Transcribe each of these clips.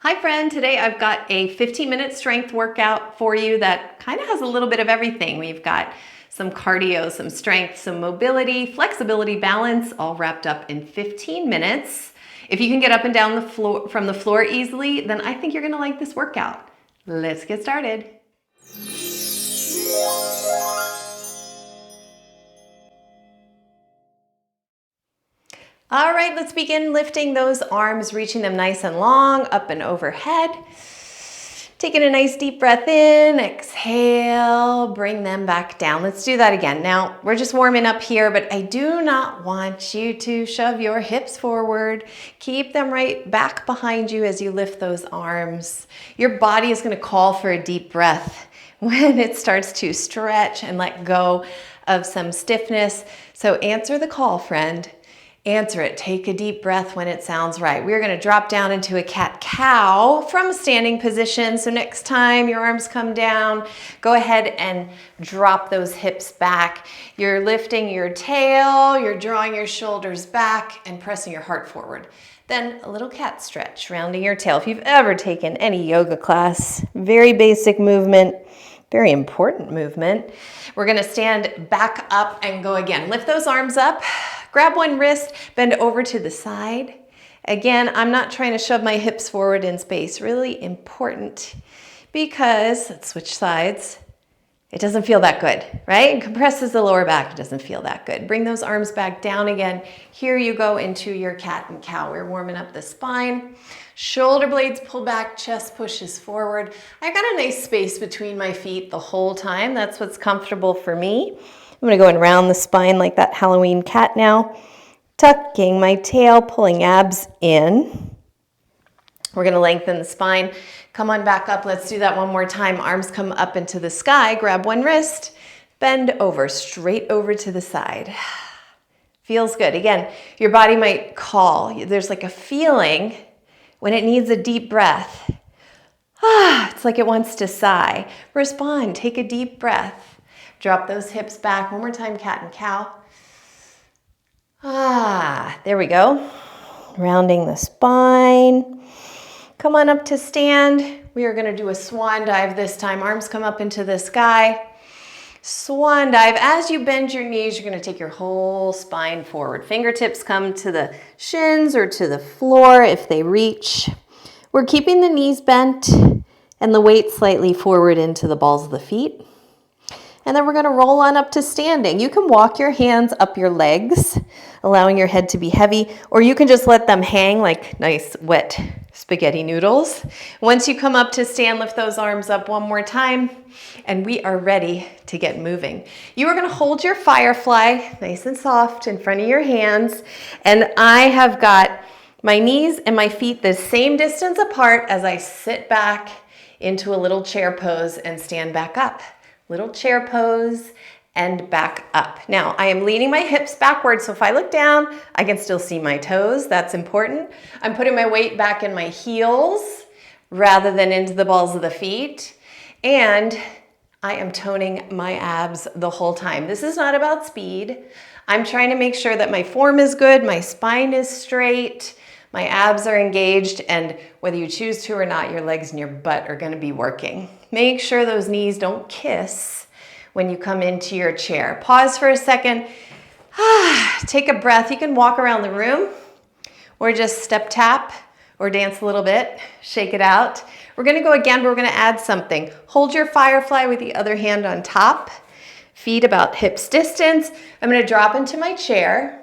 Hi friend, today I've got a 15-minute strength workout for you that kind of has a little bit of everything. We've got some cardio, some strength, some mobility, flexibility, balance, all wrapped up in 15 minutes. If you can get up and down the floor from the floor easily, then I think you're gonna like this workout. Let's get started. All right, let's begin lifting those arms, reaching them nice and long, up and overhead. Taking a nice deep breath in, exhale, bring them back down. Let's do that again. Now, we're just warming up here, but I do not want you to shove your hips forward. Keep them right back behind you as you lift those arms. Your body is gonna call for a deep breath when it starts to stretch and let go of some stiffness. So answer the call, friend. Answer it. Take a deep breath when it sounds right. We're going to drop down into a cat-cow from a standing position. So next time your arms come down, go ahead and drop those hips back. You're lifting your tail, you're drawing your shoulders back and pressing your heart forward. Then a little cat stretch, rounding your tail. If you've ever taken any yoga class, very basic movement, very important movement. We're going to stand back up and go again. Lift those arms up. Grab one wrist, bend over to the side. Again, I'm not trying to shove my hips forward in space. Really important because, let's switch sides, it doesn't feel that good, right? It compresses the lower back, it doesn't feel that good. Bring those arms back down again. Here you go into your cat and cow. We're warming up the spine. Shoulder blades pull back, chest pushes forward. I've got a nice space between my feet the whole time. That's what's comfortable for me. I'm gonna go and round the spine like that Halloween cat now. Tucking my tail, pulling abs in. We're gonna lengthen the spine. Come on back up, let's do that one more time. Arms come up into the sky, grab one wrist, bend over, straight over to the side. Feels good. Again, your body might call. There's like a feeling when it needs a deep breath. It's like it wants to sigh. Respond, take a deep breath. Drop those hips back. One more time, cat and cow. There we go. Rounding the spine. Come on up to stand. We are gonna do a swan dive this time. Arms come up into the sky. Swan dive. As you bend your knees, you're gonna take your whole spine forward. Fingertips come to the shins or to the floor if they reach. We're keeping the knees bent and the weight slightly forward into the balls of the feet. And then we're gonna roll on up to standing. You can walk your hands up your legs, allowing your head to be heavy, or you can just let them hang like nice wet spaghetti noodles. Once you come up to stand, lift those arms up one more time, and we are ready to get moving. You are gonna hold your firefly nice and soft in front of your hands, and I have got my knees and my feet the same distance apart as I sit back into a little chair pose and stand back up. Little chair pose and back up. Now, I am leaning my hips backwards, so if I look down, I can still see my toes. That's important. I'm putting my weight back in my heels rather than into the balls of the feet. And I am toning my abs the whole time. This is not about speed. I'm trying to make sure that my form is good, my spine is straight, my abs are engaged, and whether you choose to or not, your legs and your butt are gonna be working. Make sure those knees don't kiss when you come into your chair. Pause for a second. Take a breath. You can walk around the room or just step tap or dance a little bit. Shake it out. We're gonna go again, but we're gonna add something. Hold your firefly with the other hand on top. Feet about hips distance. I'm gonna drop into my chair.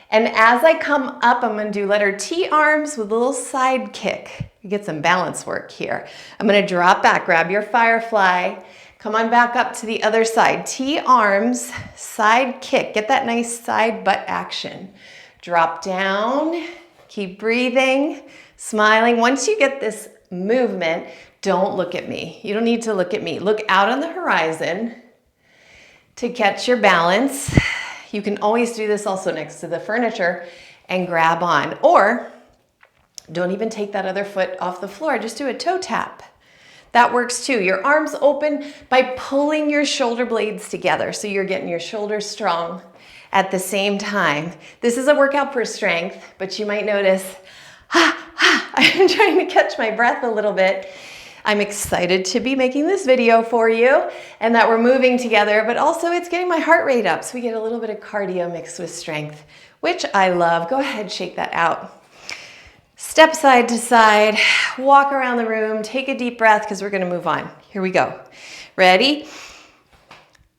And as I come up, I'm gonna do letter T arms with a little side kick. You get some balance work here. I'm gonna drop back, grab your firefly, come on back up to the other side. T arms, side kick. Get that nice side butt action. Drop down, keep breathing, smiling. Once you get this movement, don't look at me. You don't need to look at me. Look out on the horizon to catch your balance. You can always do this also next to the furniture and grab on, or don't even take that other foot off the floor. Just do a toe tap. That works too. Your arms open by pulling your shoulder blades together. So you're getting your shoulders strong at the same time. This is a workout for strength, but you might notice, I'm trying to catch my breath a little bit. I'm excited to be making this video for you and that we're moving together, but also it's getting my heart rate up so we get a little bit of cardio mixed with strength, which I love. Go ahead, shake that out. Step side to side, walk around the room, take a deep breath because we're going to move on. Here we go. Ready?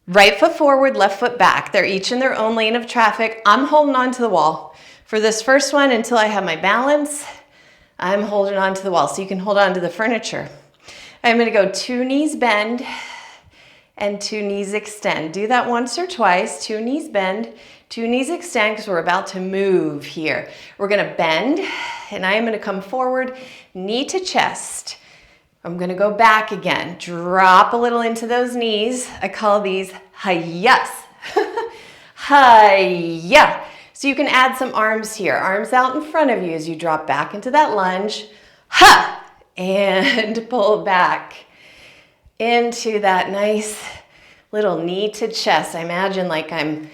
Right foot forward, left foot back. They're each in their own lane of traffic. I'm holding on to the wall. For this first one, until I have my balance, I'm holding on to the wall. So you can hold on to the furniture. I'm going to go 2 knees bend and 2 knees extend. Do that once or twice. 2 knees bend, 2 knees extend because we're about to move here. We're going to bend and I am going to come forward, knee to chest. I'm going to go back again. Drop a little into those knees. I call these hi-yas. Hi-ya. So you can add some arms here. Arms out in front of you as you drop back into that lunge. Ha! And pull back into that nice little knee to chest. I imagine like I'm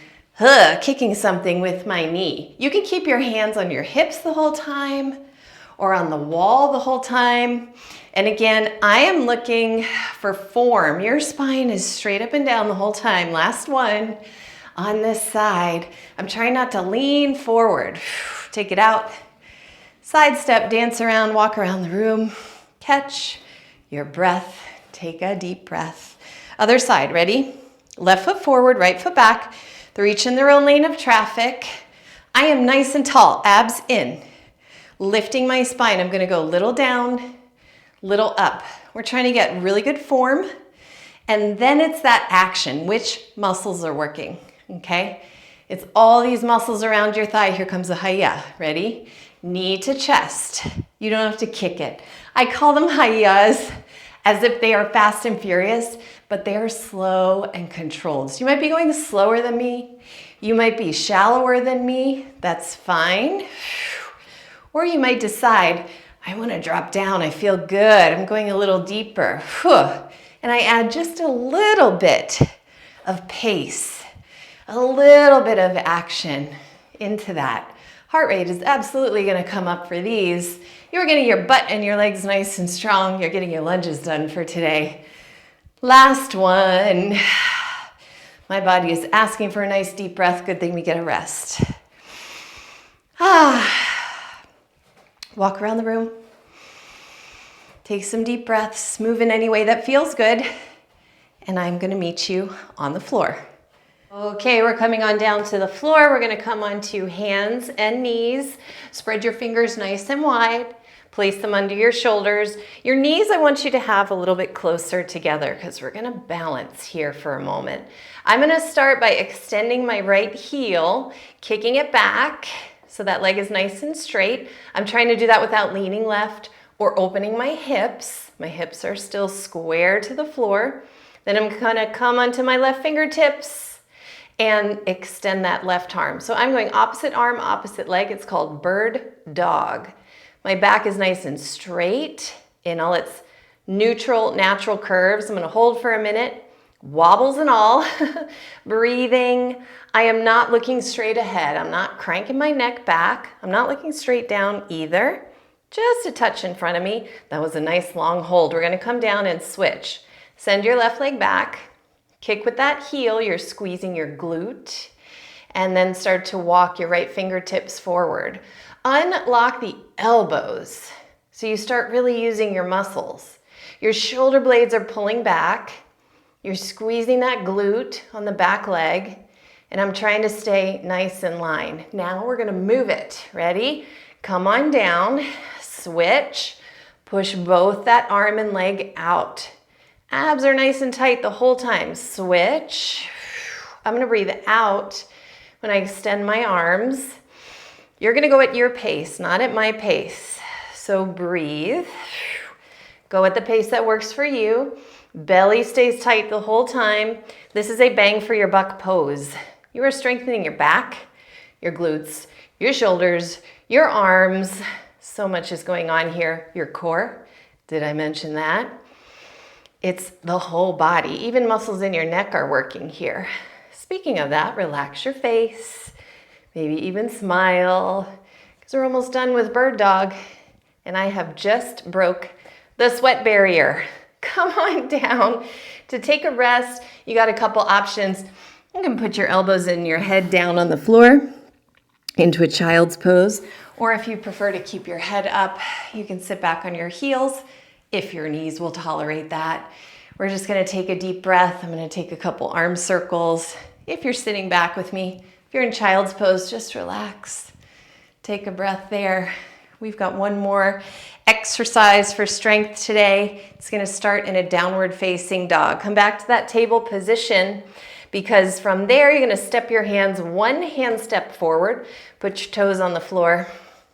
kicking something with my knee. You can keep your hands on your hips the whole time or on the wall the whole time. And again, I am looking for form. Your spine is straight up and down the whole time. Last one on this side. I'm trying not to lean forward. Take it out. Side step, dance around, walk around the room. Catch your breath. Take a deep breath. Other side, ready? Left foot forward, right foot back. They're each in their own lane of traffic. I am nice and tall, abs in. Lifting my spine. I'm gonna go little down, little up. We're trying to get really good form. And then it's that action. Which muscles are working, okay? It's all these muscles around your thigh. Here comes a hi-ya. Ready? Knee to chest. You don't have to kick it. I call them hi-yas as if they are fast and furious, but they are slow and controlled. So you might be going slower than me. You might be shallower than me. That's fine. Or you might decide, I want to drop down. I feel good. I'm going a little deeper. And I add just a little bit of pace, a little bit of action into that. Heart rate is absolutely going to come up for these. You're getting your butt and your legs nice and strong. You're getting your lunges done for today. Last one. My body is asking for a nice deep breath. Good thing we get a rest. Walk around the room. Take some deep breaths. Move in any way that feels good. And I'm going to meet you on the floor. Okay, we're coming on down to the floor. We're going to come onto hands and knees. Spread your fingers nice and wide. Place them under your shoulders. Your knees, I want you to have a little bit closer together because we're going to balance here for a moment. I'm going to start by extending my right heel, kicking it back so that leg is nice and straight. I'm trying to do that without leaning left or opening my hips. My hips are still square to the floor. Then I'm going to come onto my left fingertips and extend that left arm. So I'm going opposite arm, opposite leg. It's called bird dog. My back is nice and straight in all its neutral, natural curves. I'm gonna hold for a minute, wobbles and all, breathing. I am not looking straight ahead. I'm not cranking my neck back. I'm not looking straight down either. Just a touch in front of me. That was a nice long hold. We're gonna come down and switch. Send your left leg back. Kick with that heel, you're squeezing your glute, and then start to walk your right fingertips forward. Unlock the elbows, so you start really using your muscles. Your shoulder blades are pulling back. You're squeezing that glute on the back leg, and I'm trying to stay nice in line. Now we're gonna move it. Ready? Come on down, switch, push both that arm and leg out. Abs are nice and tight the whole time. Switch. I'm gonna breathe out when I extend my arms. You're gonna go at your pace, not at my pace. So breathe. Go at the pace that works for you. Belly stays tight the whole time. This is a bang for your buck pose. You are strengthening your back, your glutes, your shoulders, your arms. So much is going on here. Your core, did I mention that? It's the whole body. Even muscles in your neck are working here. Speaking of that, relax your face. Maybe even smile, because we're almost done with bird dog. And I have just broke the sweat barrier. Come on down to take a rest. You got a couple options. You can put your elbows and your head down on the floor into a child's pose. Or if you prefer to keep your head up, you can sit back on your heels if your knees will tolerate that. We're just gonna take a deep breath. I'm gonna take a couple arm circles. If you're sitting back with me, if you're in child's pose, just relax. Take a breath there. We've got one more exercise for strength today. It's gonna start in a downward facing dog. Come back to that table position, because from there you're gonna step your hands one hand step forward, put your toes on the floor,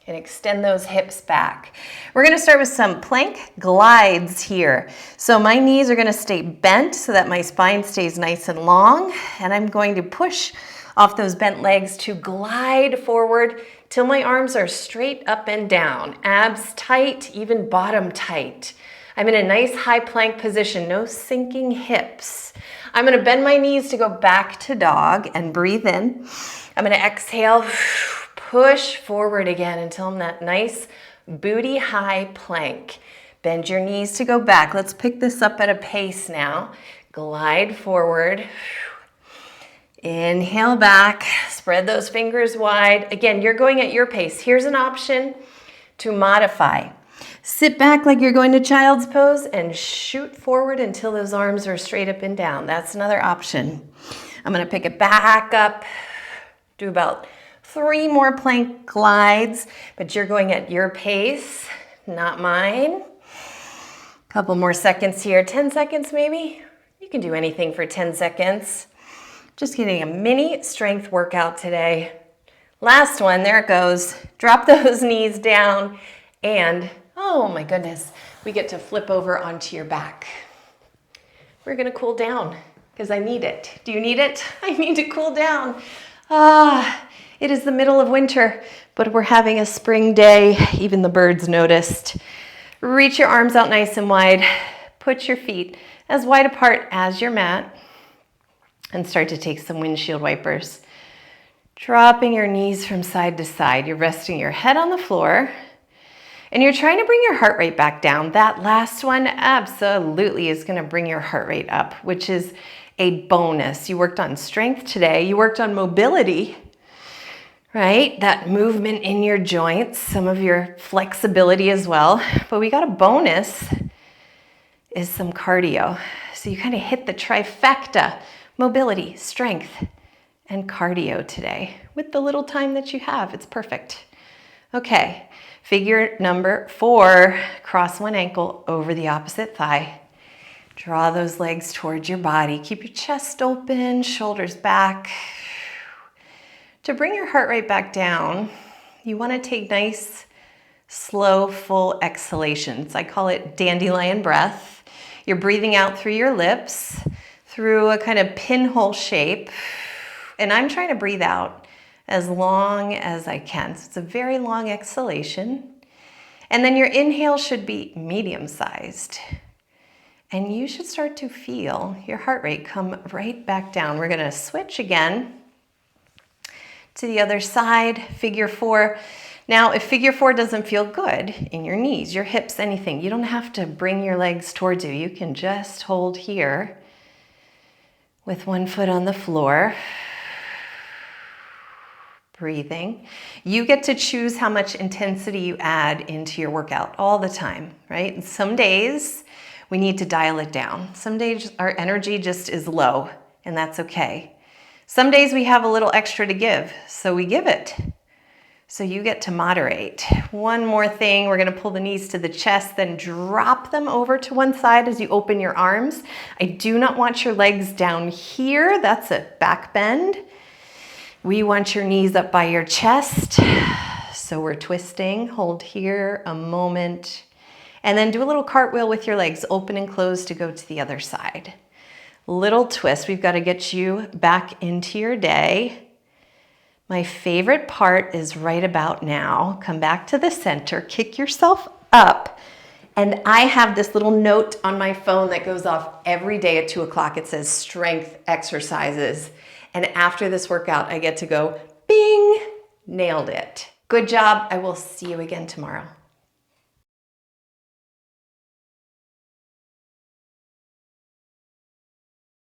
and extend those hips back. We're gonna start with some plank glides here. So my knees are gonna stay bent so that my spine stays nice and long, and I'm going to push off those bent legs to glide forward till my arms are straight up and down, abs tight, even bottom tight. I'm in a nice high plank position, no sinking hips. I'm gonna bend my knees to go back to dog and breathe in. I'm gonna exhale, push forward again until I'm that nice booty high plank. Bend your knees to go back. Let's pick this up at a pace now. Glide forward. Inhale back, spread those fingers wide. Again, you're going at your pace. Here's an option to modify. Sit back like you're going to child's pose and shoot forward until those arms are straight up and down. That's another option. I'm gonna pick it back up, do about 3 more plank glides, but you're going at your pace, not mine. Couple more seconds here, 10 seconds maybe. You can do anything for 10 seconds. Just getting a mini strength workout today. Last one, there it goes. Drop those knees down and, oh my goodness, we get to flip over onto your back. We're gonna cool down because I need it. Do you need it? I need to cool down. It is the middle of winter, but we're having a spring day. Even the birds noticed. Reach your arms out nice and wide. Put your feet as wide apart as your mat. And start to take some windshield wipers. Dropping your knees from side to side. You're resting your head on the floor. And you're trying to bring your heart rate back down. That last one absolutely is gonna bring your heart rate up, which is a bonus. You worked on strength today. You worked on mobility, right? That movement in your joints, some of your flexibility as well. But we got a bonus is some cardio. So you kind of hit the trifecta. Mobility, strength, and cardio today with the little time that you have. It's perfect. Okay, figure number 4, cross one ankle over the opposite thigh. Draw those legs towards your body. Keep your chest open, shoulders back. To bring your heart rate back down, you want to take nice, slow, full exhalations. I call it dandelion breath. You're breathing out through your lips, through a kind of pinhole shape. And I'm trying to breathe out as long as I can. So it's a very long exhalation. And then your inhale should be medium-sized. And you should start to feel your heart rate come right back down. We're gonna switch again to the other side, figure 4. Now, if figure 4 doesn't feel good in your knees, your hips, anything, you don't have to bring your legs towards you. You can just hold here with one foot on the floor, breathing. You get to choose how much intensity you add into your workout all the time, right? And some days we need to dial it down. Some days our energy just is low, and that's okay. Some days we have a little extra to give, so we give it. So you get to moderate. One more thing, we're gonna pull the knees to the chest, then drop them over to one side as you open your arms. I do not want your legs down here. That's a back bend. We want your knees up by your chest. So we're twisting, hold here a moment, and then do a little cartwheel with your legs open and closed to go to the other side. Little twist, we've got to get you back into your day. My favorite part is right about now. Come back to the center, kick yourself up. And I have this little note on my phone that goes off every day at 2 o'clock. It says strength exercises. And after this workout, I get to go, bing, nailed it. Good job. I will see you again tomorrow.